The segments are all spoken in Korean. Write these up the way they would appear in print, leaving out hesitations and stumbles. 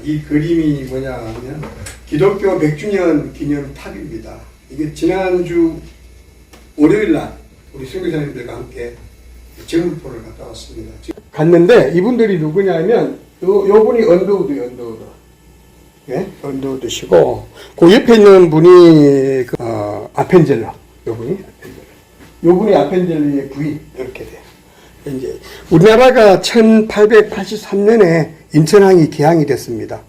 이 그림이 뭐냐 하면 기독교 100주년 기념 탑입니다. 이게 지난주 월요일 날 우리 선교사님들과 함께 정물포를 갔다 왔습니다. 갔는데 이분들이 누구냐면 요 분이 언더우드. 예? 언더우드시고 그 옆에 있는 분이 아펜젤러. 요 분이 아펜젤러의 부인 이렇게 돼요. 이제 우리나라가 1883년에 인천항이 개항이 됐습니다.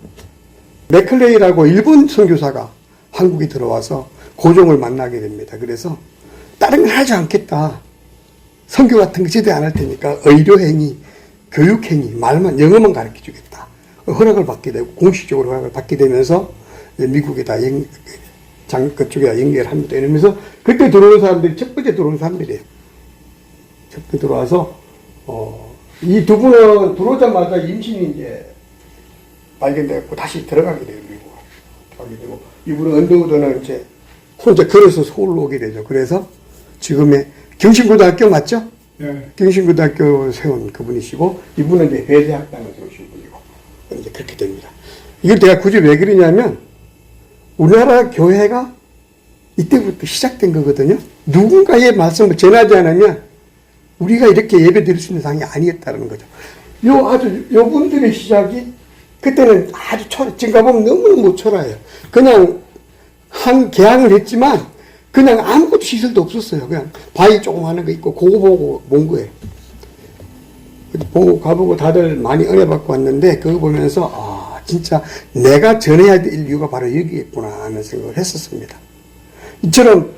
맥클레이라고 일본 선교사가 한국에 들어와서 고종을 만나게 됩니다. 그래서 다른 걸 하지 않겠다. 선교 같은 거 제대로 안 할 테니까 의료행위, 교육행위, 말만 영어만 가르쳐 주겠다. 허락을 받게 되고 공식적으로 허락을 받게 되면서 미국에다 그쪽에다 연결합니다. 이러면서 그때 들어온 사람들이 첫 번째 들어온 사람들이에요. 첫 번째 들어와서 이 두 분은 들어오자마자 임신이 이제 발견되고 다시 들어가게 돼요. 미국으로 가게 되고 이분은 언더우드는 이제 혼자 걸어서 서울로 오게 되죠. 그래서 지금의 경신고등학교 맞죠? 네. 경신고등학교 세운 그분이시고 이분은 이제 회대학당을 세우신 분이고 이제 그렇게 됩니다. 이걸 내가 굳이 왜 그러냐면 우리나라 교회가 이때부터 시작된 거거든요. 누군가의 말씀을 전하지 않으면 우리가 이렇게 예배 드릴 수 있는 상황이 아니었다는 거죠. 요 분들의 시작이 그때는 아주 지금 가보면 너무너무 초라해요. 그냥 개항을 했지만 그냥 아무것도 시설도 없었어요. 그냥 바위 조금 하는 거 있고 그거 보고 본 거예요. 보고 가보고 다들 많이 은혜 받고 왔는데 그거 보면서 진짜 내가 전해야 될 이유가 바로 여기겠구나 하는 생각을 했었습니다. 이처럼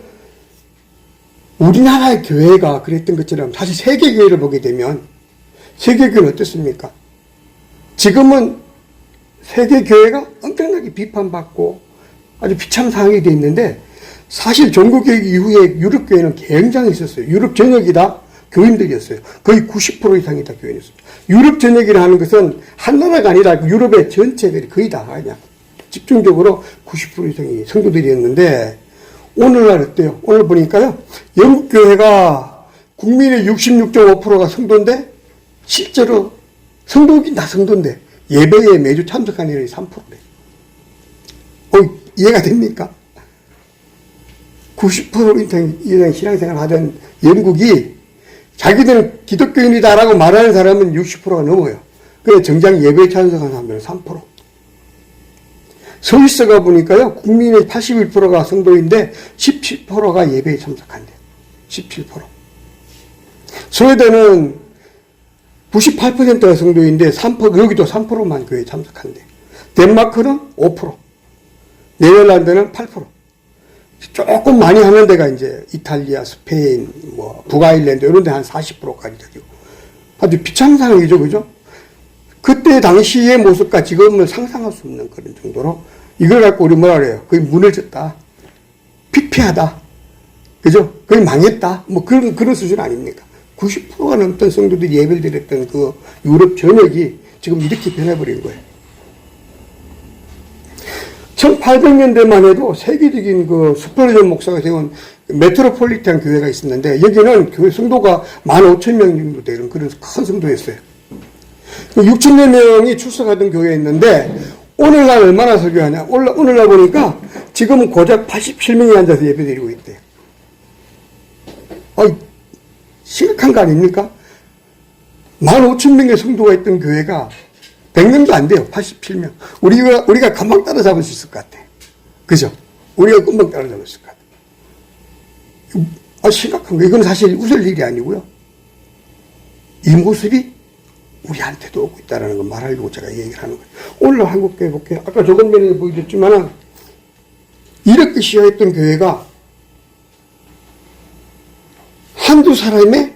우리나라의 교회가 그랬던 것처럼 사실 세계교회를 보게 되면 세계교회는 어떻습니까? 지금은 세계교회가 엄청나게 비판받고 아주 비참 상황이 되어 있는데 사실 종교개혁 이후에 유럽교회는 굉장히 있었어요. 유럽 전역이 다 교인들이었어요. 거의 90% 이상이 다 교인이었어요. 유럽 전역이라는 것은 한 나라가 아니라 유럽의 전체들이 거의 다 그냥 집중적으로 90% 이상이 성도들이었는데 오늘날 어때요? 오늘 보니까요. 영국교회가 국민의 66.5%가 성도인데 실제로 성도긴 다 성도인데 예배에 매주 참석하는 일이 3%래요. 이해가 됩니까? 90% 이상 신앙생활 하던 영국이 자기들은 기독교인이다라고 말하는 사람은 60%가 넘어요. 그래 정작 예배에 참석하는 사람들은 3%. 스위스가 보니까요, 국민의 81%가 성도인데 17%가 예배에 참석한대요. 17%. 스웨덴은 98%가 성도인데 3%, 여기도 3%만 교회에 참석한대요. 덴마크는 5%. 네덜란드는 8%. 조금 많이 하는 데가 이제 이탈리아, 스페인, 북아일랜드 이런 데 한 40%까지 되고. 아주 비참상이죠, 그죠? 그때 당시의 모습과 지금은 상상할 수 없는 그런 정도로 이걸 갖고 우리 뭐라 그래요? 거의 무너졌다. 피폐하다. 그죠? 거의 망했다. 그런 수준 아닙니까? 90%가 넘던 성도들이 예배를 드렸던 그 유럽 전역이 지금 이렇게 변해버린 거예요. 1800년대만 해도 세계적인 그 스퍼르전 목사가 세운 메트로폴리탄 교회가 있었는데 여기는 교회 성도가 15,000명 정도 되는 그런 큰 성도였어요. 6,000여 명이 출석하던 교회였는데 오늘날 얼마나 설교하냐? 오늘날 보니까 지금은 고작 87명이 앉아서 예배드리고 있대요. 심각한 거 아닙니까? 15,000명의 성도가 있던 교회가 100명도 안 돼요. 87명. 우리가 금방 따라잡을 수 있을 것 같아. 그죠? 우리가 금방 따라잡을 수 있을 것 같아. 심각한 거. 이건 사실 웃을 일이 아니고요. 이 모습이 우리한테도 오고 있다는 걸 말하려고 제가 얘기를 하는 거예요. 오늘 한국교회 볼게요. 아까 조금 전에 보여줬지만 이렇게 시작했던 교회가 한두 사람의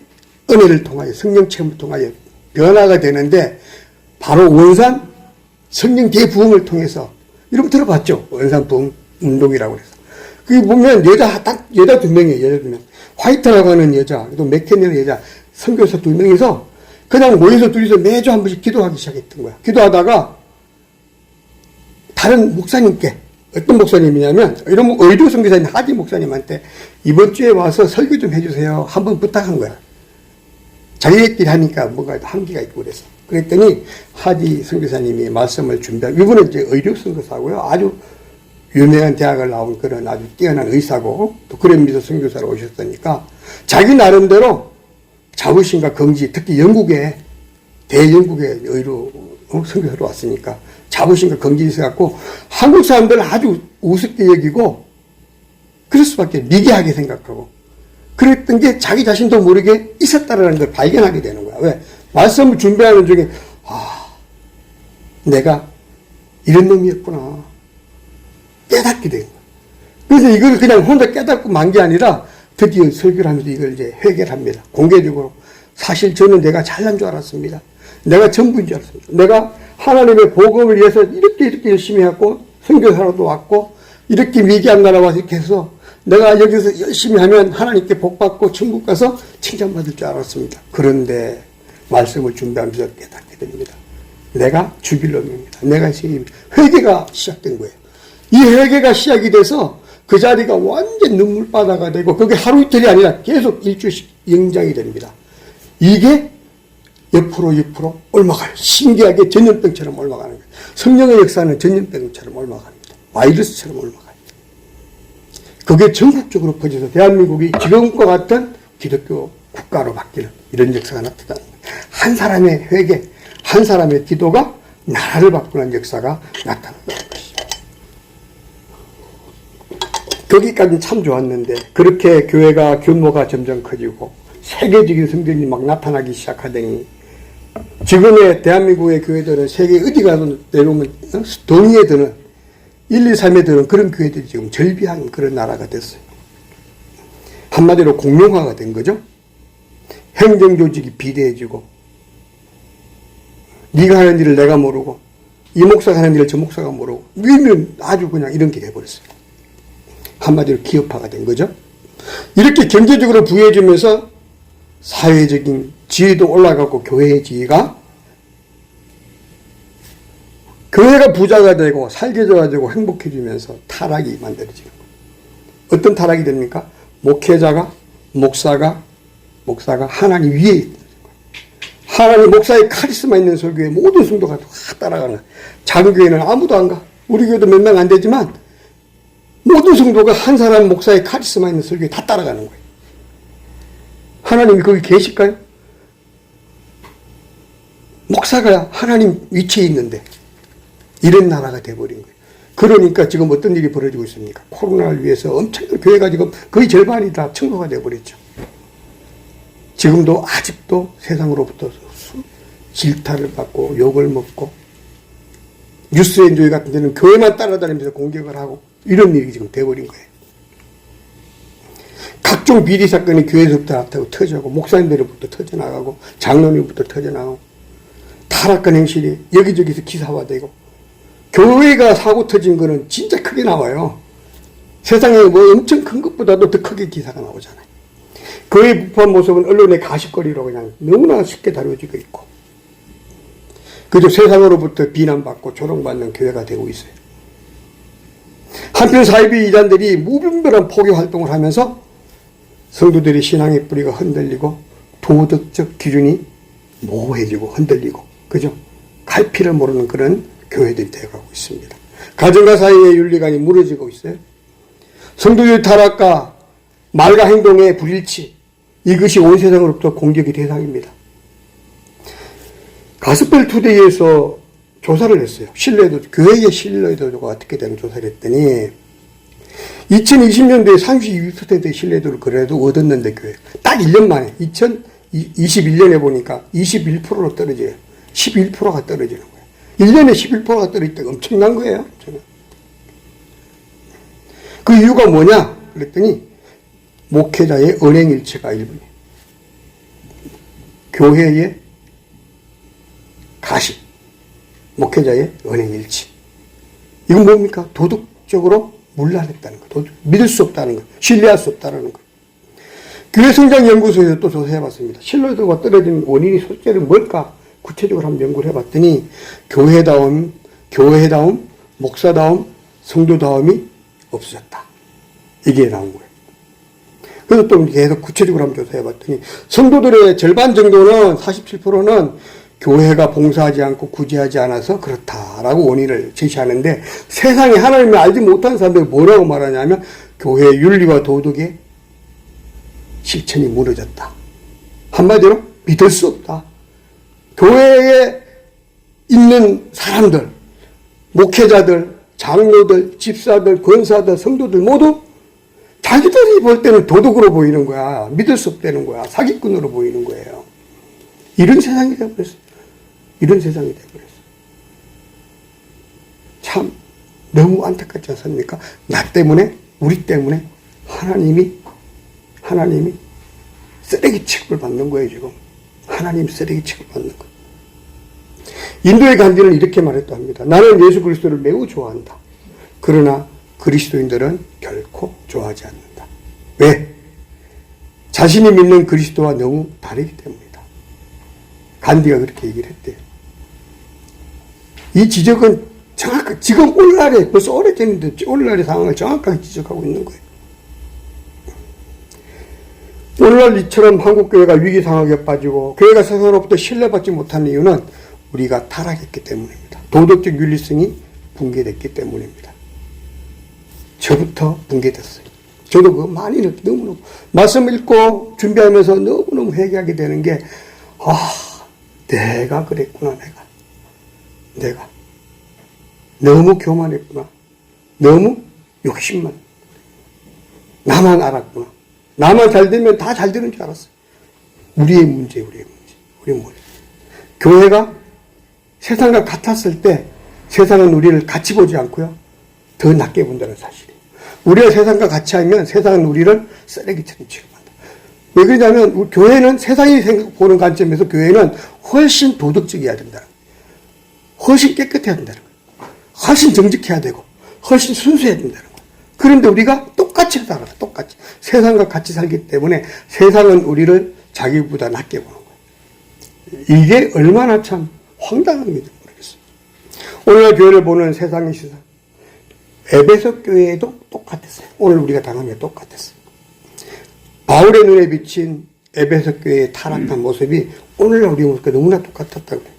은혜를 통하여 성령 체험을 통하여 변화가 되는데 바로 원산 성령 대부흥을 통해서 여러분 들어봤죠? 원산 부흥 운동이라고 해서 거기 보면 여자 2명이에요. 여자 2명. 화이트라고 하는 여자, 또 맥켄이라는 여자, 선교사 2명이서 그냥 모여서 둘이서 매주 한 번씩 기도하기 시작했던 거야. 기도하다가 다른 목사님께 어떤 목사님이냐면 이런 의료 선교사님 하지 목사님한테 이번 주에 와서 설교 좀 해주세요. 한번 부탁한 거야. 자기들끼리 하니까 뭔가 한계가 있고 그래서 그랬더니 하지 선교사님이 말씀을 준비하고, 이분은 이제 의료 선교사고요. 아주 유명한 대학을 나온 그런 아주 뛰어난 의사고, 또 그랜미서 선교사로 오셨으니까 자기 나름대로 자부심과 긍지, 특히 영국에, 대영국의 의료 선교사로 왔으니까 자부심과 긍지 있어갖고 한국 사람들 아주 우습게 여기고 그럴 수밖에, 미개하게 생각하고 그랬던 게 자기 자신도 모르게 있었다라는 걸 발견하게 되는 거야. 왜? 말씀을 준비하는 중에, 내가 이런 놈이었구나 깨닫게 된 거야. 그래서 이걸 그냥 혼자 깨닫고 만 게 아니라 드디어 설교를 하면서 이걸 이제 회개합니다. 공개적으로. 사실 저는 내가 잘난 줄 알았습니다. 내가 전부인 줄 알았습니다. 내가 하나님의 복음을 위해서 이렇게 열심히 했고, 선교사로도 왔고, 이렇게 미개한 나라 와서 이렇게 해서 내가 여기서 열심히 하면 하나님께 복받고 천국 가서 칭찬받을 줄 알았습니다. 그런데 말씀을 준비하면서 깨닫게 됩니다. 내가 죽일 놈입니다. 내가 죄인입니다. 회개가 시작된 거예요. 이 회개가 시작이 돼서 그 자리가 완전 눈물바다가 되고, 그게 하루 이틀이 아니라 계속 일주일씩 영장이 됩니다. 이게 옆으로 옮아가요. 신기하게 전염병처럼 옮아가는 거예요. 성령의 역사는 전염병처럼 옮아갑니다. 바이러스처럼 옮아가요. 그게 전국적으로 퍼져서 대한민국이 지금과 같은 기독교 국가로 바뀌는 이런 역사가 나타나는 거예요. 한 사람의 회개, 한 사람의 기도가 나라를 바꾸는 역사가 나타나는 것이죠. 거기까지는 참 좋았는데, 그렇게 교회가 규모가 점점 커지고 세계적인 성전이 막 나타나기 시작하더니, 지금의 대한민국의 교회들은 세계 어디 가도 내려오면 동의에 드는 1, 2, 3에 드는 그런 교회들이 지금 절비한 그런 나라가 됐어요. 한마디로 공룡화가 된 거죠. 행정조직이 비대해지고, 네가 하는 일을 내가 모르고, 이 목사가 하는 일을 저 목사가 모르고, 밀면 아주 그냥 이런 게 돼버렸어요. 한마디로 기업화가 된 거죠. 이렇게 경제적으로 부유해지면서 사회적인 지위도 올라가고, 교회의 지위가, 교회가 부자가 되고 살기 좋아지고 행복해지면서 타락이 만들어지는 거예요. 어떤 타락이 됩니까? 목사가 하나님 위에 있는 거예요. 하나님 목사의 카리스마 있는 설교에 모든 성도가 다 따라가는 거예요. 작은 교회는 아무도 안 가. 우리 교회도 몇 명 안 되지만 모든 성도가 한 사람 목사의 카리스마 있는 설교에 다 따라가는 거예요. 하나님이 거기 계실까요? 목사가 하나님 위치에 있는데 이런 나라가 돼버린 거예요. 그러니까 지금 어떤 일이 벌어지고 있습니까? 코로나를 위해서 엄청난 교회가 지금 거의 절반이 다 청소가 돼버렸죠. 지금도 아직도 세상으로부터 질타를 받고 욕을 먹고, 뉴스엔조이 같은 데는 교회만 따라다니면서 공격을 하고, 이런 일이 지금 돼버린 거예요. 각종 비리 사건이 교회에서부터 나타나고 터져나가고, 목사님들로부터 터져나가고, 장로님부터 터져나가고, 타락한 행실이 여기저기서 기사화되고, 교회가 사고 터진 거는 진짜 크게 나와요. 세상에 뭐 엄청 큰 것보다도 더 크게 기사가 나오잖아요. 그의 부패한 모습은 언론의 가십거리로 그냥 너무나 쉽게 다뤄지고 있고, 그저 세상으로부터 비난받고 조롱받는 교회가 되고 있어요. 한편 사이비 이단들이 무분별한 포교 활동을 하면서 성도들의 신앙의 뿌리가 흔들리고, 도덕적 기준이 모호해지고 흔들리고, 그죠? 갈피를 모르는 그런 교회들이 되어가고 있습니다. 가정과 사이의 윤리관이 무너지고 있어요. 성도의 타락과 말과 행동의 불일치, 이것이 온 세상으로부터 공격의 대상입니다. 가스펠 투데이에서 조사를 했어요. 신뢰도, 교회의 신뢰도가 어떻게 되는 조사를 했더니 2020년도에 32%의 신뢰도를 그래도 얻었는데, 교회 딱 1년 만에 2021년에 보니까 21%로 떨어져요. 11%가 떨어지는 거예요. 1년에 11%가 떨어질 때가 엄청난 거예요. 저는. 그 이유가 뭐냐 그랬더니 목회자의 언행일치가 1번이에요. 교회의 가십, 목회자의 언행일치. 이건 뭡니까? 도덕적으로 문란했다는 거, 믿을 수 없다는 거, 신뢰할 수 없다는 거. 교회성장연구소에서 또 조사해봤습니다. 신뢰도가 떨어진 원인이 실제로 뭘까? 구체적으로 한번 연구를 해봤더니 교회다움, 목사다움, 성도다움이 없어졌다. 이게 나온 거예요. 그래서 또 계속 구체적으로 한번 조사해봤더니 성도들의 절반 정도는, 47%는 교회가 봉사하지 않고 구제하지 않아서 그렇다라고 원인을 제시하는데, 세상에 하나님을 알지 못하는 사람들이 뭐라고 말하냐면 교회의 윤리와 도덕의 실천이 무너졌다. 한마디로 믿을 수 없다. 교회에 있는 사람들, 목회자들, 장로들, 집사들, 권사들, 성도들 모두 자기들이 볼 때는 도덕으로 보이는 거야. 믿을 수 없다는 거야. 사기꾼으로 보이는 거예요. 이런 세상이 되어버렸어. 이런 세상이 되어버렸어. 참 너무 안타깝지 않습니까? 나 때문에, 우리 때문에 하나님이 쓰레기 취급을 받는 거예요, 지금. 하나님 쓰레기 취급을 받는 거예요. 인도의 간디는 이렇게 말했다 합니다. 나는 예수 그리스도를 매우 좋아한다. 그러나 그리스도인들은 결코 좋아하지 않는다. 왜? 자신이 믿는 그리스도와 너무 다르기 때문이다. 간디가 그렇게 얘기를 했대요. 이 지적은 정확하게, 지금 오늘날에 벌써 오래됐는데 오늘날의 상황을 정확하게 지적하고 있는 거예요. 오늘날 이처럼 한국교회가 위기 상황에 빠지고 교회가 세상으로부터 신뢰받지 못하는 이유는 우리가 타락했기 때문입니다. 도덕적 윤리성이 붕괴됐기 때문입니다. 저부터 붕괴됐어요. 저도 그거 많이 너무너무 말씀 읽고 준비하면서 너무너무 회개하게 되는 게, 내가 그랬구나. 내가 너무 교만했구나. 너무 욕심만, 나만 알았구나. 나만 잘 되면 다 잘 되는 줄 알았어요. 우리의 문제. 교회가 세상과 같았을 때 세상은 우리를 같이 보지 않고요, 더 낮게 본다는 사실이에요. 우리가 세상과 같이 하면 세상은 우리를 쓰레기처럼 취급한다. 왜 그러냐면 교회는, 세상이 보는 관점에서 교회는 훨씬 도덕적이어야 된다는 거예요. 훨씬 깨끗해야 된다는 거예요. 훨씬 정직해야 되고 훨씬 순수해야 된다는 거예요. 그런데 우리가 똑같이 살아요. 똑같이. 세상과 같이 살기 때문에 세상은 우리를 자기보다 낮게 보는 거예요. 이게 얼마나 참 황당한지 모르겠어요. 오늘날 교회를 보는 세상의 시선, 에베소 교회도 똑같았어요. 오늘 우리가 당한 게 똑같았어요. 바울의 눈에 비친 에베소 교회의 타락한 모습이 오늘날 우리 모습과 너무나 똑같았다고 해요.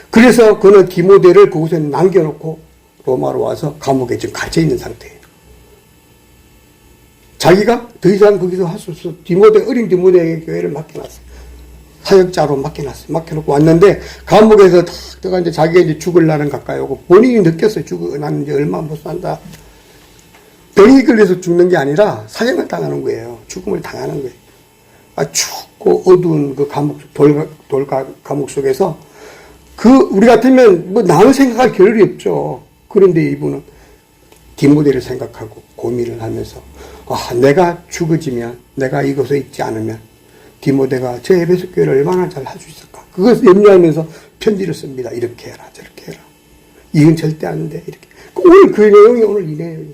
그래서 그는 디모데를 그곳에 남겨놓고 로마로 와서 감옥에 지금 갇혀 있는 상태예요. 자기가 더 이상 거기서 할 수 없어. 어린 디모데에게 교회를 맡겨놨어요. 사역자로 맡겨놓고 왔는데, 감옥에서 탁 들어가 이제 자기가 이제 죽을 날은 가까이 오고, 본인이 느꼈어요. 나는 이제 얼마 못 산다. 병이 걸려서 죽는 게 아니라 사형을 당하는 거예요. 죽음을 당하는 거예요. 춥고 어두운 그 감옥 속에서, 우리 같으면 뭐 남을 생각할 겨를이 없죠. 그런데 이분은 디모데를 생각하고 고민을 하면서, 내가 죽어지면, 내가 이곳에 있지 않으면 디모데가 제 에베소 교회를 얼마나 잘 할 수 있을까? 그것을 염려하면서 편지를 씁니다. 이렇게 해라, 저렇게 해라. 이건 절대 안 돼. 이렇게. 오늘 그 내용이 오늘 이 내용이에요.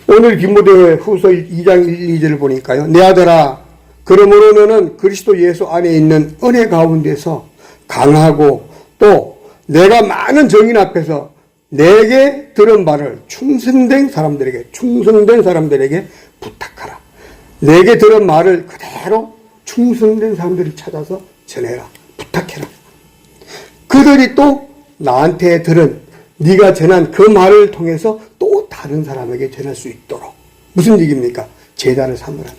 오늘 디모데 후서 2장 1, 2절을 보니까요. 내 아들아, 그러므로 너는 그리스도 예수 안에 있는 은혜 가운데서 강하고, 또 내가 많은 정인 앞에서 내게 들은 바를 충성된 사람들에게 부탁하라. 내게 들은 말을 그대로 충성된 사람들을 찾아서 전해라. 부탁해라. 그들이 또 나한테 들은, 네가 전한 그 말을 통해서 또 다른 사람에게 전할 수 있도록. 무슨 얘기입니까? 제자를 삼으라는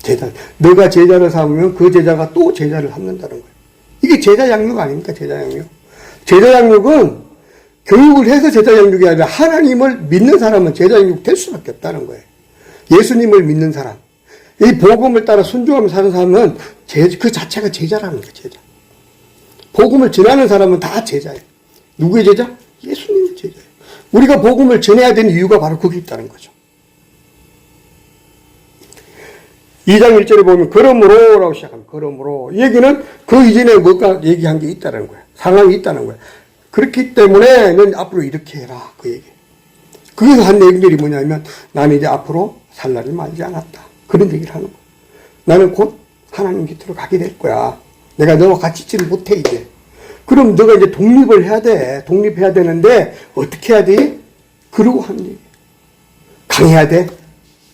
얘기예요. 너가 제자를 삼으면 그 제자가 또 제자를 삼는다는 거예요. 이게 제자 양육 아닙니까? 제자 양육. 제자 양육은 교육을 해서 제자 양육이 아니라 하나님을 믿는 사람은 제자 양육 될 수밖에 없다는 거예요. 예수님을 믿는 사람, 이 복음을 따라 순종하면서 사는 사람은 그 자체가 제자라는 거예요. 제자. 복음을 전하는 사람은 다 제자예요. 누구의 제자? 예수님의 제자예요. 우리가 복음을 전해야 되는 이유가 바로 거기 있다는 거죠. 2장 1절에 보면 그러므로 라고 시작합니다. 그러므로. 이 얘기는 그 이전에 뭔가 얘기한 게 있다는 거예요. 상황이 있다는 거예요. 그렇기 때문에 넌 앞으로 이렇게 해라. 그 얘기. 거기서 한 내용들이 뭐냐면, 나는 이제 앞으로 살 날이 멀지 않았다. 그런 얘기를 하는 거예요. 나는 곧 하나님 곁으로 가게 될 거야. 내가 너와 같이 있지를 못해 이제. 그럼 너가 이제 독립을 해야 돼. 독립해야 되는데 어떻게 해야 돼? 그러고 하는 얘기. 강해야 돼.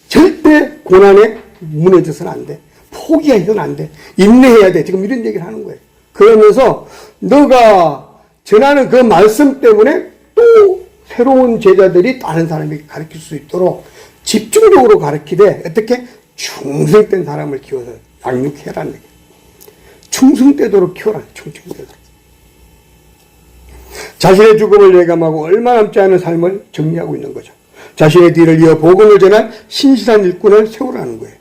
절대 고난에 무너져서는 안 돼. 포기해서는 안 돼. 인내해야 돼. 지금 이런 얘기를 하는 거예요. 그러면서 너가 전하는 그 말씀 때문에 또 새로운 제자들이 다른 사람에게 가르칠 수 있도록 집중적으로 가르치되 어떻게 충성된 사람을 키워서 양육해라는 얘기예요. 충성되도록 키워라. 충성되도록. 자신의 죽음을 예감하고 얼마 남지 않은 삶을 정리하고 있는 거죠. 자신의 뒤를 이어 복음을 전할 신실한 일꾼을 세우라는 거예요.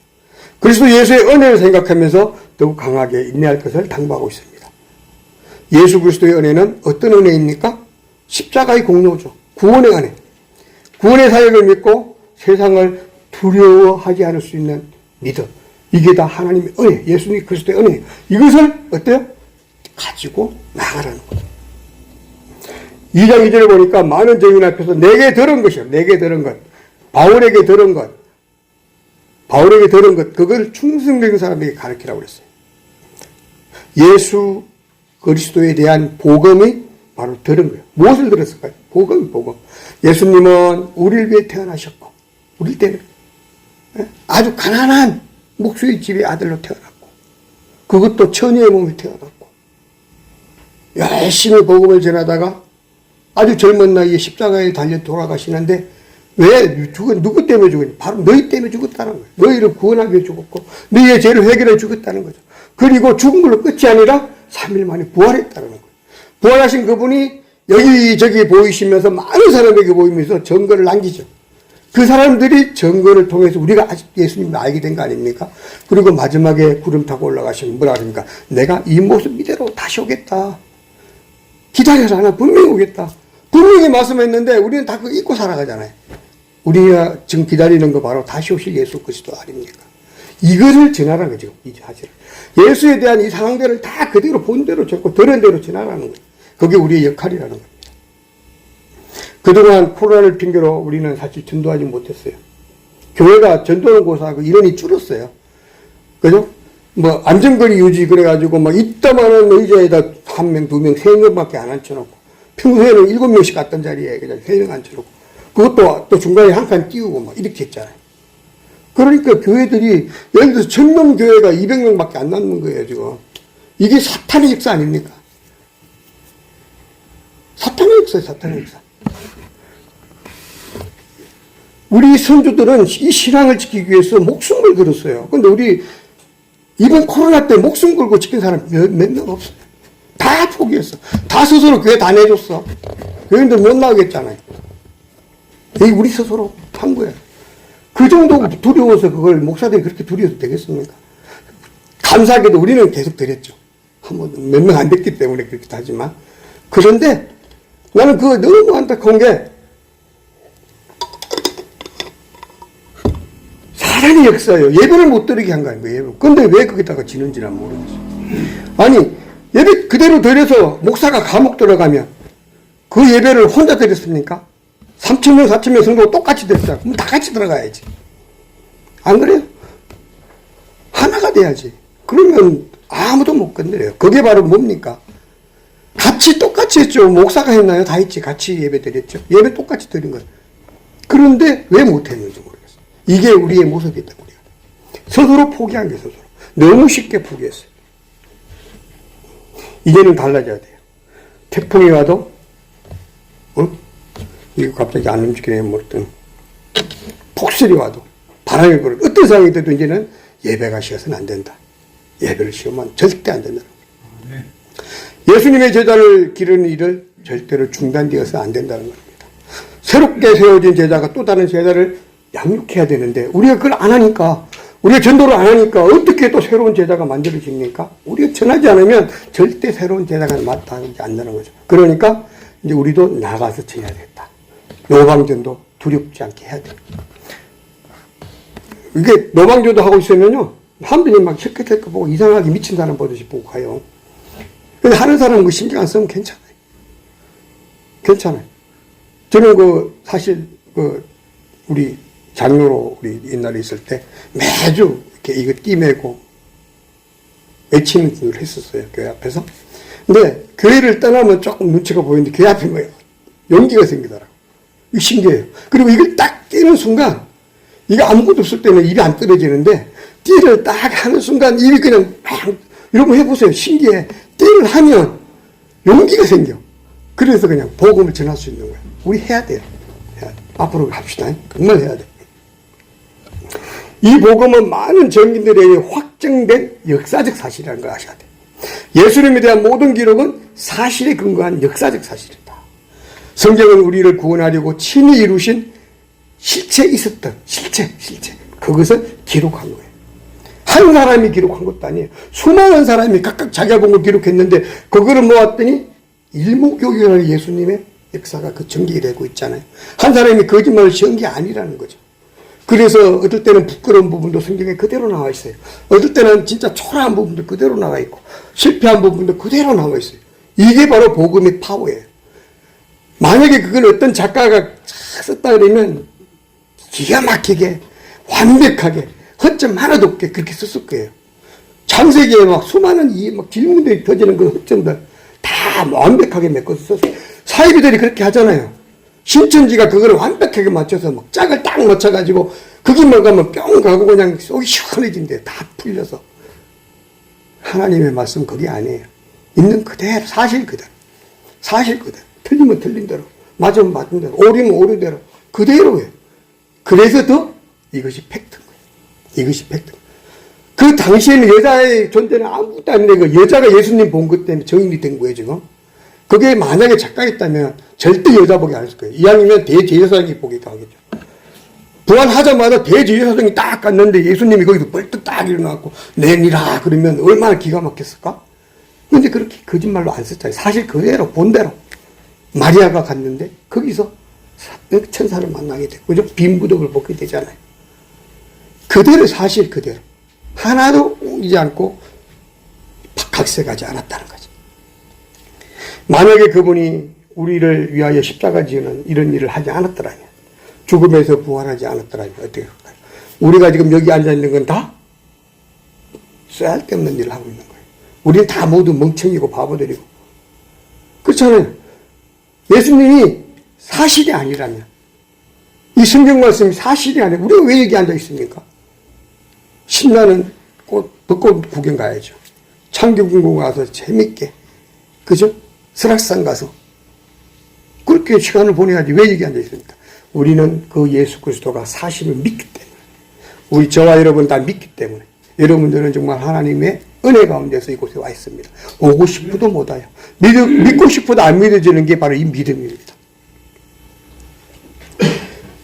그리스도 예수의 은혜를 생각하면서 더욱 강하게 인내할 것을 당부하고 있습니다. 예수 그리스도의 은혜는 어떤 은혜입니까? 십자가의 공로죠. 구원의 은혜. 구원의 사역을 믿고 세상을 두려워하지 않을 수 있는 믿음. 이게 다 하나님의 은혜, 예수님 그리스도의 은혜. 이것을 어때요? 가지고 나가라는 거죠. 2장 2절에 보니까 많은 증인 앞에서 내게 들은 것이요. 내게 들은 것. 바울에게 들은 것. 바울에게 들은 것. 그걸 충성된 사람에게 가르치라고 그랬어요. 예수 그리스도에 대한 복음이 바로 들은 거예요. 무엇을 들었을까요? 복음. 예수님은 우리를 위해 태어나셨고, 우리 때는 아주 가난한 목수의 집의 아들로 태어났고, 그것도 처녀의 몸에 태어났고, 열심히 복음을 전하다가 아주 젊은 나이에 십자가에 달려 돌아가시는데, 왜 누구 때문에 죽었냐? 바로 너희 때문에 죽었다는 거예요. 너희를 구원하기 위해 죽었고, 너희의 죄를 해결해 죽었다는 거죠. 그리고 죽은 걸로 끝이 아니라 3일 만에 부활했다는 거예요. 부활하신 그분이 여기저기 보이시면서 많은 사람에게 보이면서 증거를 남기죠. 그 사람들이 증거를 통해서 우리가 아직 예수님을 알게 된 거 아닙니까? 그리고 마지막에 구름 타고 올라가시면 뭐라 그럽니까? 내가 이 모습 이대로 다시 오겠다. 기다려라. 나 분명히 오겠다. 분명히 말씀했는데 우리는 다 그거 잊고 살아가잖아요. 우리가 지금 기다리는 거 바로 다시 오실 예수 그리스도 아닙니까? 이거를 전하라는 거죠. 이 사실을. 예수에 대한 이 상황들을 다 그대로 본 대로 적고 들은 대로 전하라는 거예요. 그게 우리의 역할이라는 겁니다. 그동안 코로나를 핑계로 우리는 사실 전도하지 못했어요. 교회가 전도는 고사하고 인원이 줄었어요. 그죠? 뭐 안전거리 유지 그래가지고 막 이따만한 의자에다 1명, 2명, 3명밖에 안 앉혀놓고 평소에는 7명씩 갔던 자리에 그냥 3명 앉혀놓고 그것도 또 중간에 한 칸 띄우고 막 이렇게 했잖아요. 그러니까 교회들이 예를 들어서 1000명 교회가 200명밖에 안 남는 거예요 지금. 이게 사탄의 역사 아닙니까? 사탄의 역사예요. 사탄의 역사. 우리 선조들은 이 신앙을 지키기 위해서 목숨을 걸었어요. 근데 우리 이번 코로나 때 목숨 걸고 지킨 사람 몇 명 없어요. 다 포기했어. 다 스스로 교회 다 내줬어. 교인들 못 나오겠잖아요. 이게 우리 스스로 한 거예요. 그 정도 두려워서 그걸 목사들이 그렇게 두려워도 되겠습니까? 감사하게도 우리는 계속 드렸죠. 몇 명 안 됐기 때문에 그렇게 하지만. 그런데 나는 그거 너무 안타까운 게 사단의 역사예요. 예배를 못 드리게 한 거 아니에요. 근데 왜 거기다가 지는지 난 모르겠어요. 아니 예배 그대로 드려서 목사가 감옥 들어가면 그 예배를 혼자 드렸습니까? 3,000명, 4,000명 성도가 똑같이 됐어요. 그럼 다 같이 들어가야지. 안 그래요? 하나가 돼야지. 그러면 아무도 못 건드려요. 그게 바로 뭡니까? 같이 똑같이 했죠. 목사가 했나요? 다 했지. 같이 예배 드렸죠. 예배 똑같이 드린 거예요. 그런데 왜 못했는지 모르겠어요. 이게 우리의 모습이다. 우리가 스스로 포기한 게 스스로. 너무 쉽게 포기했어요. 이제는 달라져야 돼요. 태풍이 와도 이거 갑자기 안 움직이네 모르던 폭설이 와도 바람이 불어 어떤 상황이 돼도 이제는 예배가 쉬어서는 안 된다. 예배를 쉬우면 절대 안 된다. 예수님의 제자를 기르는 일을 절대로 중단되어서 안 된다는 겁니다. 새롭게 세워진 제자가 또 다른 제자를 양육해야 되는데 우리가 그걸 안 하니까 우리가 전도를 안 하니까 어떻게 또 새로운 제자가 만들어집니까? 우리가 전하지 않으면 절대 새로운 제자가 나타나지 않는 거죠. 그러니까 이제 우리도 나가서 전해야겠다. 노방전도 두렵지 않게 해야 돼요. 이게 노방전도 하고 있으면요. 사람들이 막 힐끗힐끗 보고 이상하게 미친 사람 보듯이 보고 가요. 근데 하는 사람은 그 신경 안 쓰면 괜찮아요. 괜찮아요. 저는 사실 우리 장로로 우리 옛날에 있을 때 매주 이렇게 이거 띠매고 외치는 일을 했었어요. 교회 앞에서. 근데 교회를 떠나면 조금 눈치가 보이는데 교회 앞에 뭐예요? 용기가 생기더라고요. 이거 신기해요. 그리고 이걸 딱 끼는 순간 이게 아무것도 없을 때는 입이 안 떨어지는데 띠를 딱 하는 순간 입이 그냥 막, 여러분 해보세요. 신기해. 띠를 하면 용기가 생겨. 그래서 그냥 복음을 전할 수 있는 거예요. 우리 해야 돼요. 해야 돼. 앞으로 합시다. 정말 해야 돼. 이 복음은 많은 정인들에게 확정된 역사적 사실이라는 걸 아셔야 돼요. 예수님에 대한 모든 기록은 사실에 근거한 역사적 사실이다. 성경은 우리를 구원하려고 친히 이루신 실제 있었던 실체 그것을 기록한 거예요. 한 사람이 기록한 것도 아니에요. 수많은 사람이 각각 자기가 본 걸 기록했는데 그거를 모았더니 일목요연한 예수님의 역사가 그 전개가 되고 있잖아요. 한 사람이 거짓말을 지은 게 아니라는 거죠. 그래서 어떨 때는 부끄러운 부분도 성경에 그대로 나와 있어요. 어떨 때는 진짜 초라한 부분도 그대로 나와 있고 실패한 부분도 그대로 나와 있어요. 이게 바로 복음의 파워예요. 만약에 그걸 어떤 작가가 썼다 그러면 기가 막히게 완벽하게 허점 하나도 없게 그렇게 썼을 거예요. 창세기에 막 수많은 막 질문들이 터지는 그 허점들 다 완벽하게 메꿔서 썼어요. 사이비들이 그렇게 하잖아요. 신천지가 그걸 완벽하게 맞춰서 막 짝을 딱 맞춰가지고 거기만 가면 뿅 가고 그냥 속이 시원해진대. 다 풀려서. 하나님의 말씀 그게 아니에요. 있는 그대로 사실 그대로. 사실 그대로. 틀리면 틀린 대로. 맞으면 맞은 대로. 오리면 오리 대로. 그대로예요. 그래서 더 이것이 팩트인 거예요. 이것이 팩트. 그 당시에는 여자의 존재는 아무것도 아닌데 그 여자가 예수님 본 것 때문에 정인이 된 거예요 지금. 그게 만약에 작가였다면 절대 여자 복이 안 했을 거예요. 이왕이면 대제사장이 복이 가겠죠. 부활하자마자 대제사장이 딱 갔는데 예수님이 거기서 벌떡 딱 일어나고 내니라 그러면 얼마나 기가 막혔을까? 근데 그렇게 거짓말로 안 썼잖아요. 사실 그대로 본대로 마리아가 갔는데 거기서 천사를 만나게 되고 그죠? 빈 부덕을 벗게 되잖아요. 그대로 사실 그대로 하나도 옮기지 않고 각색하지 않았다는 거죠. 만약에 그분이 우리를 위하여 십자가 지는 이런 일을 하지 않았더라면, 죽음에서 부활하지 않았더라면 어떻게 할까요? 우리가 지금 여기 앉아있는 건 다 쓸데없는 일을 하고 있는 거예요. 우리는 다 모두 멍청이고 바보들이고. 그렇잖아요. 예수님이 사실이 아니라면, 이 성경 말씀이 사실이 아니라 우리가 왜 여기 앉아 있습니까? 신나는 벚꽃 구경 가야죠. 창경궁 가서 재밌게, 그죠? 설악산 가서 그렇게 시간을 보내야지. 왜 여기 앉아 있습니까? 우리는 그 예수 그리스도가 사실을 믿기 때문에, 우리 저와 여러분 다 믿기 때문에, 여러분들은 정말 하나님의 은혜 가운데서 이곳에 와 있습니다. 오고 싶어도 못 와요. 믿고 싶어도 안 믿어지는 게 바로 이 믿음입니다.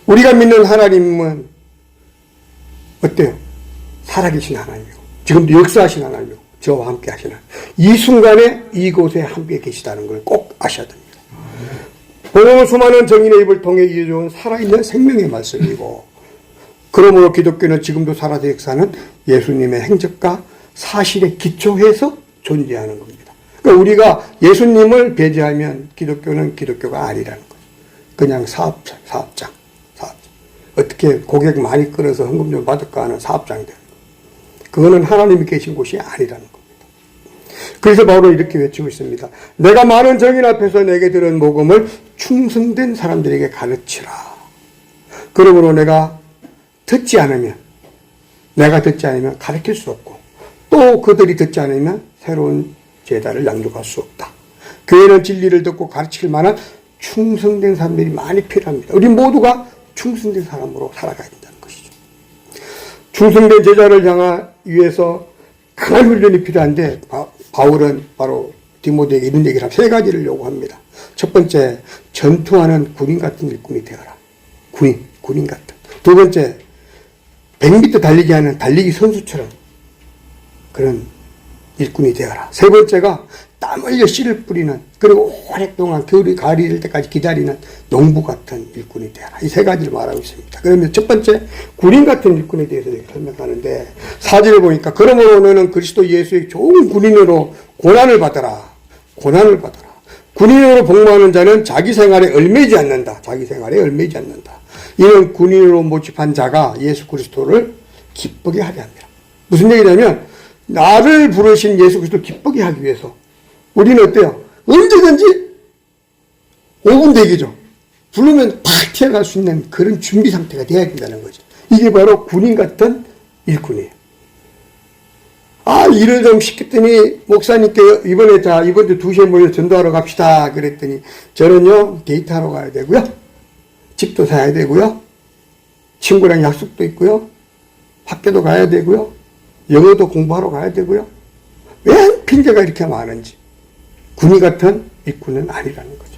우리가 믿는 하나님은 어때요? 살아계신 하나님이고 지금도 역사하신 하나님이고 저와 함께 하시는 이 순간에 이곳에 함께 계시다는 걸 꼭 아셔야 됩니다. 복음은 수많은 정인의 입을 통해 이어져온 살아있는 생명의 말씀이고, 그러므로 기독교는 지금도 살아서 역사하는 예수님의 행적과 사실에 기초해서 존재하는 겁니다. 그러니까 우리가 예수님을 배제하면 기독교는 기독교가 아니라는 거예요. 그냥 사업장. 어떻게 고객 많이 끌어서 헌금 좀 받을까 하는 사업장이 되는 거예요. 그거는 하나님이 계신 곳이 아니라는 겁니다. 그래서 바울은 이렇게 외치고 있습니다. 내가 많은 정인 앞에서 내게 들은 복음을 충성된 사람들에게 가르치라. 그러므로 내가 듣지 않으면 가르칠 수 없고, 또 그들이 듣지 않으면 새로운 제자를 양육할 수 없다. 교회는 진리를 듣고 가르칠 만한 충성된 사람들이 많이 필요합니다. 우리 모두가 충성된 사람으로 살아가야 된다는 것이죠. 충성된 제자를 향하기 위해서 강한 훈련이 필요한데, 바울은 바로 디모데에게 이런 얘기를 세 가지를 요구합니다. 첫 번째, 전투하는 군인 같은 일꾼이 되어라. 군인 같은. 두 번째, 100m 달리기 하는 달리기 선수처럼 그런 일꾼이 되어라. 세 번째가 땀 흘려 씨를 뿌리는, 그리고 오랫동안 겨울이 가리질 때까지 기다리는 농부 같은 일꾼이 되어라. 이 세 가지를 말하고 있습니다. 그러면 첫 번째, 군인 같은 일꾼에 대해서 설명하는데, 사절에 보니까 그러므로 너는 그리스도 예수의 좋은 군인으로 고난을 받아라. 군인으로 복무하는 자는 자기 생활에 얽매이지 않는다. 이는 군인으로 모집한 자가 예수 그리스도를 기쁘게 하게 합니다. 무슨 얘기냐면, 나를 부르신 예수 그리스도를 기쁘게 하기 위해서 우리는 어때요? 언제든지 5분 대기죠. 부르면 팍 튀어갈 수 있는 그런 준비 상태가 되어야 된다는 거죠. 이게 바로 군인 같은 일꾼이에요. 일을 좀 시켰더니, 목사님께 이번 주 2시에 모여 전도하러 갑시다. 그랬더니, 저는요, 데이트하러 가야 되고요. 집도 사야 되고요. 친구랑 약속도 있고요. 학교도 가야 되고요. 영어도 공부하러 가야 되고요. 왜 핑계가 이렇게 많은지. 군이 같은 일꾼은 아니라는 거죠.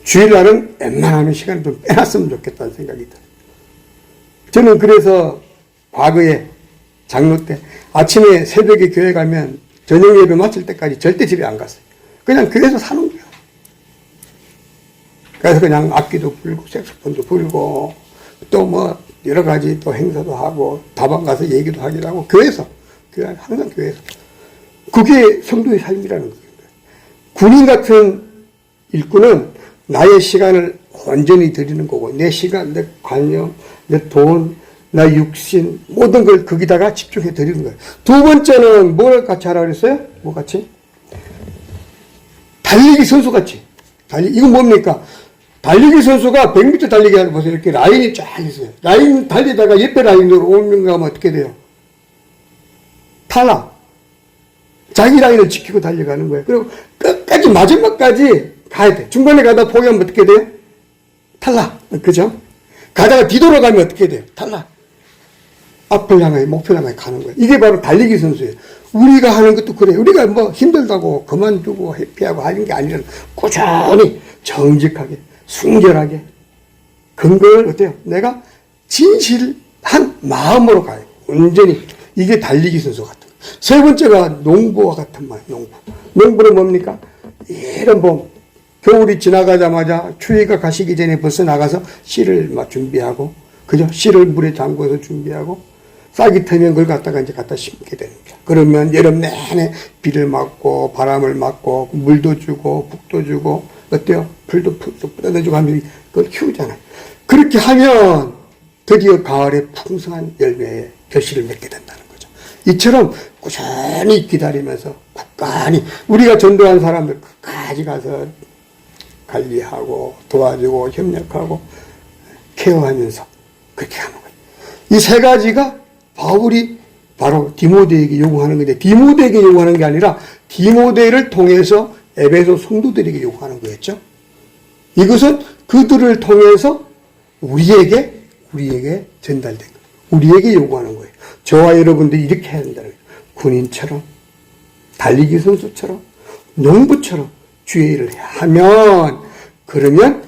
주일날은 웬만하면 시간을 좀 빼놨으면 좋겠다는 생각이 들어요. 저는 그래서 과거에 장로 때 아침에 새벽에 교회 가면 저녁 예배 마칠 때까지 절대 집에 안 갔어요. 그냥 교회에서 사는 거예요. 그래서 그냥 악기도 불고 색소폰도 불고 또 뭐 여러 가지 또 행사도 하고 다방 가서 얘기도 하기도 하고 항상 교회에서 그게 성도의 삶이라는 거예요. 군인 같은 일꾼은 나의 시간을 온전히 드리는 거고 내 시간, 내 관념, 내 돈, 나 육신 모든 걸 거기다가 집중해 드리는 거예요. 두 번째는 뭘 같이 하라 그랬어요? 뭐 같이? 달리기 선수 같이. 이건 뭡니까? 달리기 선수가 100m 달리기 하는 보세요. 이렇게 라인이 쫙 있어요. 라인 달리다가 옆에 라인으로 오는 거 하면 어떻게 돼요? 탈락. 자기 라인을 지키고 달려가는 거예요. 그리고 끝까지 마지막까지 가야 돼. 중간에 가다 포기하면 어떻게 돼요? 탈락. 그죠? 가다가 뒤돌아가면 어떻게 돼요? 탈락. 앞을 향해, 목표를 향해 가는 거예요. 이게 바로 달리기 선수예요. 우리가 하는 것도 그래요. 우리가 뭐 힘들다고 그만두고 회피하고 하는 게 아니라 꾸준히 정직하게 순결하게 근거를 어때요? 내가 진실한 마음으로 가요. 온전히. 이게 달리기 선수 같은 거예요. 세 번째가 농부와 같은 말, 농부. 농부는 뭡니까? 이런 봄, 겨울이 지나가자마자 추위가 가시기 전에 벌써 나가서 씨를 막 준비하고, 그죠? 씨를 물에 담궈서 준비하고, 싹이 트면 그걸 갖다 심게 되는 거야. 그러면 여름 내내 비를 맞고, 바람을 맞고, 물도 주고, 북도 주고, 어때요? 풀도 뿌려주고 하면 그걸 키우잖아요. 그렇게 하면 드디어 가을에 풍성한 열매의 결실을 맺게 된다는 거죠. 이처럼 꾸준히 기다리면서 굳건히 우리가 전도한 사람들 끝까지 가서 관리하고 도와주고 협력하고 케어하면서 그렇게 하는 거예요. 이 세 가지가 바울이 바로 디모데에게 요구하는 건데 디모데에게 요구하는 게 아니라 디모데를 통해서 에베소 성도들에게 요구하는 거였죠. 이것은 그들을 통해서 우리에게 전달된 거예요. 우리에게 요구하는 거예요. 저와 여러분들이 이렇게 해야 된다는 거예요. 군인처럼, 달리기 선수처럼, 농부처럼 주의 일을 하면, 그러면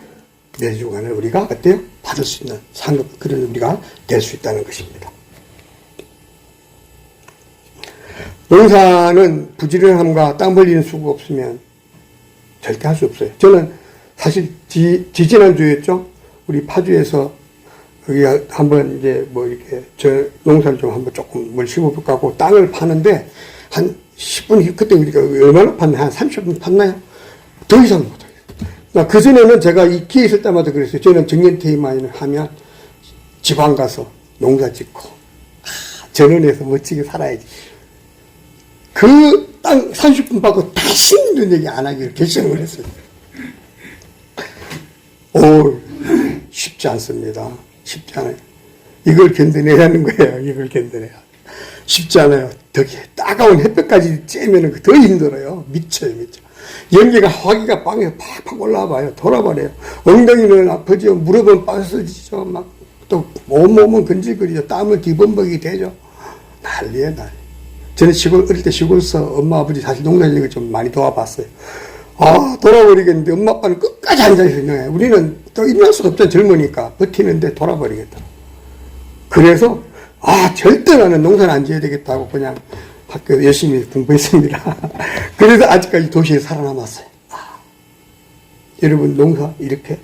내 주간을 우리가 어때요? 받을 수 있는 상급, 그런 우리가 될 수 있다는 것입니다. 농사는 부지런함과 땀 흘리는 수고가 없으면 절대 할 수 없어요. 저는 사실 지지난주였죠. 우리 파주에서 여기 한번 이제 뭐 이렇게 저 농사를 좀 한번 조금 뭘 심어볼까 하고 땅을 파는데 한 10분, 그때 우리가 얼마나 팠나요? 한 30분 팠나요? 더 이상 못하겠어요. 그전에는 제가 이 기회 있을 때마다 그랬어요. 저는 정년퇴임만 하면 지방 가서 농사 짓고, 전원에서 멋지게 살아야지. 그 땅 30분 받고 다시 이런 얘기 안 하기로 결정을 했어요. 쉽지 않습니다. 쉽지 않아요. 이걸 견뎌내라는 거예요. 이걸 견뎌내야. 쉽지 않아요. 덕에 따가운 햇볕까지 쬐면 더 힘들어요. 미쳐요. 연기가 화기가 빵에서 팍팍 올라와봐요. 돌아버려요. 엉덩이는 아프죠. 무릎은 빠져지죠. 막 또 온몸은 근질거리죠. 땀을 뒤범벅이 되죠. 난리예요, 난리. 저는 어릴 때 시골서 엄마 아버지 사실 농사짓는 걸 좀 많이 도와봤어요. 돌아버리겠는데 엄마 아빠는 끝까지 앉아있어요. 우리는 또 일어날 수가 없잖아요. 젊으니까. 버티는데 돌아버리겠다. 그래서 절대 나는 농사는 안 지어야 되겠다고 그냥 학교 열심히 공부했습니다. 그래서 아직까지 도시에 살아남았어요. 여러분 농사 이렇게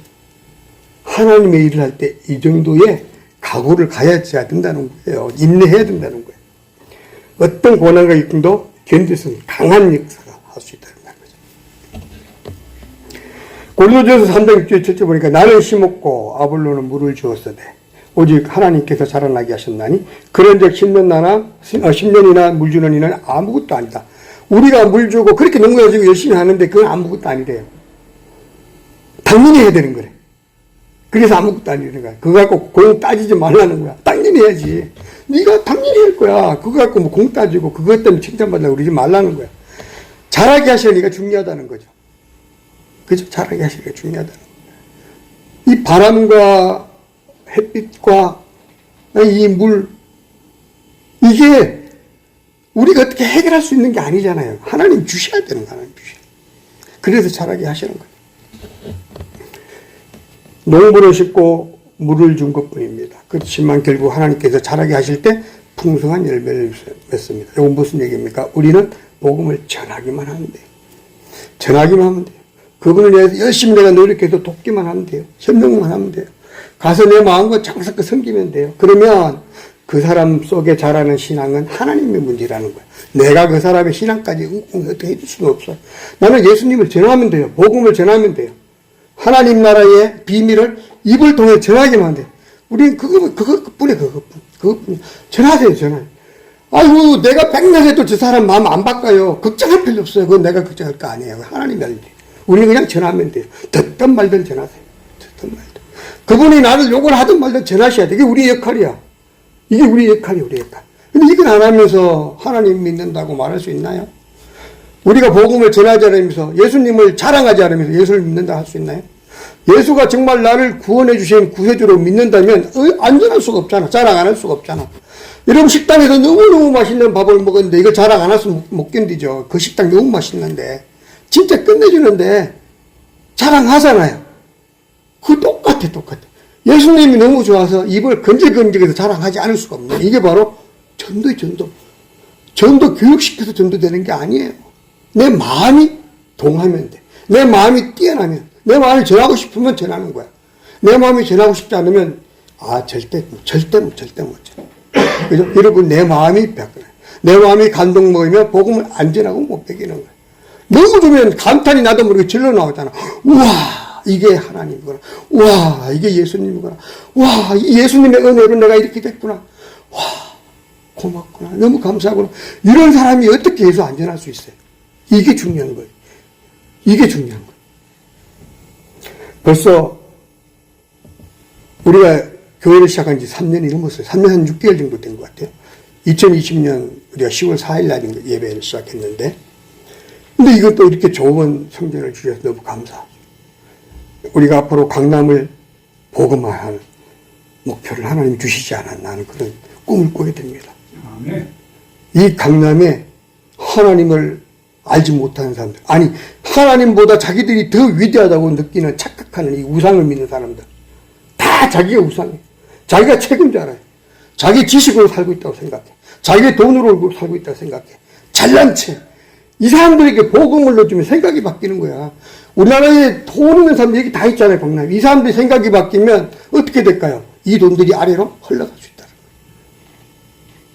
하나님의 일을 할 때 이 정도의 각오를 가져야 된다는 거예요. 인내해야 된다는 거예요. 어떤 고난과 역경도 견딜 수 있는 강한 역사가 할 수 있다는 거죠. 고린도전서 3장 6절 7절 보니까 나는 심었고 아볼로는 물을 주었으되 오직 하나님께서 자라나게 하셨나니 그런즉 10년이나 물 주는 이는 아무것도 아니다. 우리가 물 주고 그렇게 농사지고 열심히 하는데 그건 아무것도 아니래요. 당연히 해야 되는 거래. 그래서 아무것도 아니라는 거야. 그거 갖고 공 따지지 말라는 거야. 당연히 해야지. 네가 당연히 할 거야. 그거 갖고 뭐 공 따지고 그것 때문에 칭찬받으려고 그러지 말라는 거야. 잘하게 하시니까 중요하다는 거죠. 그죠? 잘하게 하시니까 중요하다는 거야. 이 바람과 햇빛과 이 물, 이게 우리가 어떻게 해결할 수 있는 게 아니잖아요. 하나님 주셔야 되는 거, 하나님 주셔야. 그래서 잘하게 하시는 거예요. 농부를 심고 물을 준 것뿐입니다. 그렇지만 결국 하나님께서 자라게 하실 때 풍성한 열매를 맺습니다. 이건 무슨 얘기입니까? 우리는 복음을 전하기만 하면 돼요. 전하기만 하면 돼요. 그분을 위해서 열심히 내가 노력해서 돕기만 하면 돼요. 설명만 하면 돼요. 가서 내 마음과 정성껏 섬기면 돼요. 그러면 그 사람 속에 자라는 신앙은 하나님의 문제라는 거야. 내가 그 사람의 신앙까지 어떻게 해줄 수는 없어요. 나는 예수님을 전하면 돼요. 복음을 전하면 돼요. 하나님 나라의 비밀을 입을 통해 전하기만 하면 돼요. 우리는 그것뿐이에요. 그것뿐. 전하세요, 전하세요. 아이고, 내가 백날 해도 저 사람 마음 안 바꿔요. 걱정할 필요 없어요. 그건 내가 걱정할 거 아니에요. 하나님이 알지. 우리는 그냥 전하면 돼요. 듣든 말든 전하세요. 듣든 말든. 그분이 나를 욕을 하든 말든 전하셔야 돼. 이게 우리 역할이야. 이게 우리 역할이야, 우리 역할. 근데 이건 안 하면서 하나님 믿는다고 말할 수 있나요? 우리가 복음을 전하지 않으면서 예수님을 자랑하지 않으면서 예수를 믿는다 할 수 있나요? 예수가 정말 나를 구원해 주신 구세주로 믿는다면 안전할 수가 없잖아. 자랑 안 할 수가 없잖아. 여러분 식당에서 너무너무 맛있는 밥을 먹었는데 이거 자랑 안 해서 못 견디죠. 그 식당 너무 맛있는데 진짜 끝내주는데 자랑하잖아요. 그 똑같아. 예수님이 너무 좋아서 입을 건질건질해서 자랑하지 않을 수가 없네. 이게 바로 전도의 전도. 전도 교육시켜서 전도되는 게 아니에요. 내 마음이 동하면 돼. 내 마음이 뛰어나면, 내 마음이 전하고 싶으면 전하는 거야. 내 마음이 전하고 싶지 않으면, 절대 못 전해. 그죠? 여러분, 내 마음이 베껴요. 내 마음이 감동 먹으면 복음을 안 전하고 못 베기는 거야. 너무 좋으면 감탄이 나도 모르게 질러 나오잖아. 우와! 이게 하나님이구나. 와, 이게 예수님이구나. 와, 이 예수님의 은혜로 내가 이렇게 됐구나. 와, 고맙구나. 너무 감사하구나. 이런 사람이 어떻게 예수 안전할 수 있어요? 이게 중요한 거예요. 이게 중요한 거예요. 벌써 우리가 교회를 시작한 지 3년이 넘었어요. 3년 한 6개월 정도 된 것 같아요. 2020년 우리가 10월 4일 날 예배를 시작했는데, 근데 이것도 이렇게 좋은 성전을 주셔서 너무 감사합니다. 우리가 앞으로 강남을 복음화하는 목표를 하나님이 주시지 않았나 하는 그런 꿈을 꾸게 됩니다. 아멘. 이 강남에 하나님을 알지 못하는 사람들, 아니 하나님보다 자기들이 더 위대하다고 느끼는 착각하는 이 우상을 믿는 사람들, 다 자기가 우상이에요. 자기가 책임져 알아요. 자기 지식으로 살고 있다고 생각해. 자기 돈으로 살고 있다고 생각해. 잘난 채. 이 사람들에게 복음을 넣어주면 생각이 바뀌는 거야. 우리나라에 돈 있는 사람들 여기 다 있잖아요, 강남. 이 사람들이 생각이 바뀌면 어떻게 될까요? 이 돈들이 아래로 흘러갈 수 있다는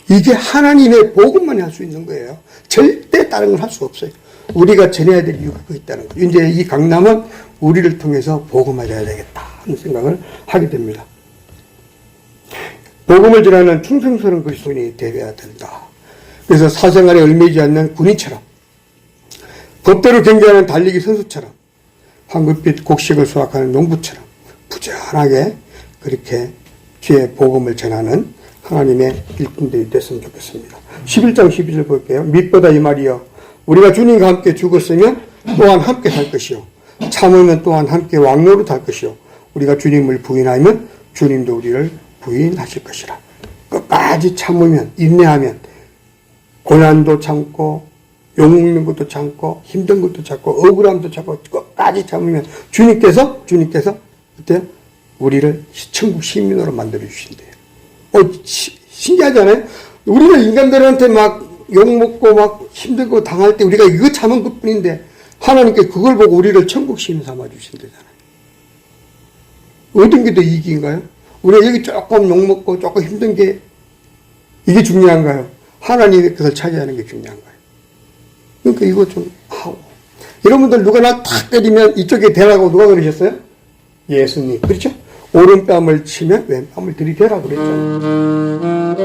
거예요. 이게 하나님의 복음만이 할 수 있는 거예요. 절대 다른 걸 할 수 없어요. 우리가 전해야 될 이유가 그 있다는 거예요. 이제 이 강남은 우리를 통해서 복음을 해야 되겠다 하는 생각을 하게 됩니다. 복음을 전하는 충성스러운 그리스도인이 되어야 된다. 그래서 사생활에 얽매이지 않는 군인처럼, 법대로 경계하는 달리기 선수처럼, 황금빛 곡식을 수확하는 농부처럼 부지런하게 그렇게 주의 복음을 전하는 하나님의 일꾼들이 됐으면 좋겠습니다. 11장 12절 볼게요. 밑보다 이 말이여, 우리가 주님과 함께 죽었으면 또한 함께 살 것이요, 참으면 또한 함께 왕노릇 할 것이요, 우리가 주님을 부인하면 주님도 우리를 부인하실 것이라. 끝까지 참으면, 인내하면, 고난도 참고 욕먹는 것도 참고 힘든 것도 참고 억울함도 참고 끝까지 참으면 주님께서 어때요? 우리를 천국 시민으로 만들어 주신대요. 신기하잖아요. 우리가 인간들한테 막 욕먹고 막 힘들고 당할 때 우리가 이거 참은 것 뿐인데 하나님께 그걸 보고 우리를 천국 시민 삼아 주신대잖아요. 어떤 게 더 이익인가요? 우리가 여기 조금 욕먹고 조금 힘든 게 이게 중요한가요? 하나님의 것을 차지하는 게 중요한가요? 그러니까 이거 좀 하고. 여러분들 누가 나 탁 때리면 이쪽에 대라고 누가 그러셨어요? 예수님. 그렇죠? 오른뺨을 치면 왼뺨을 들이대라 그랬잖아요.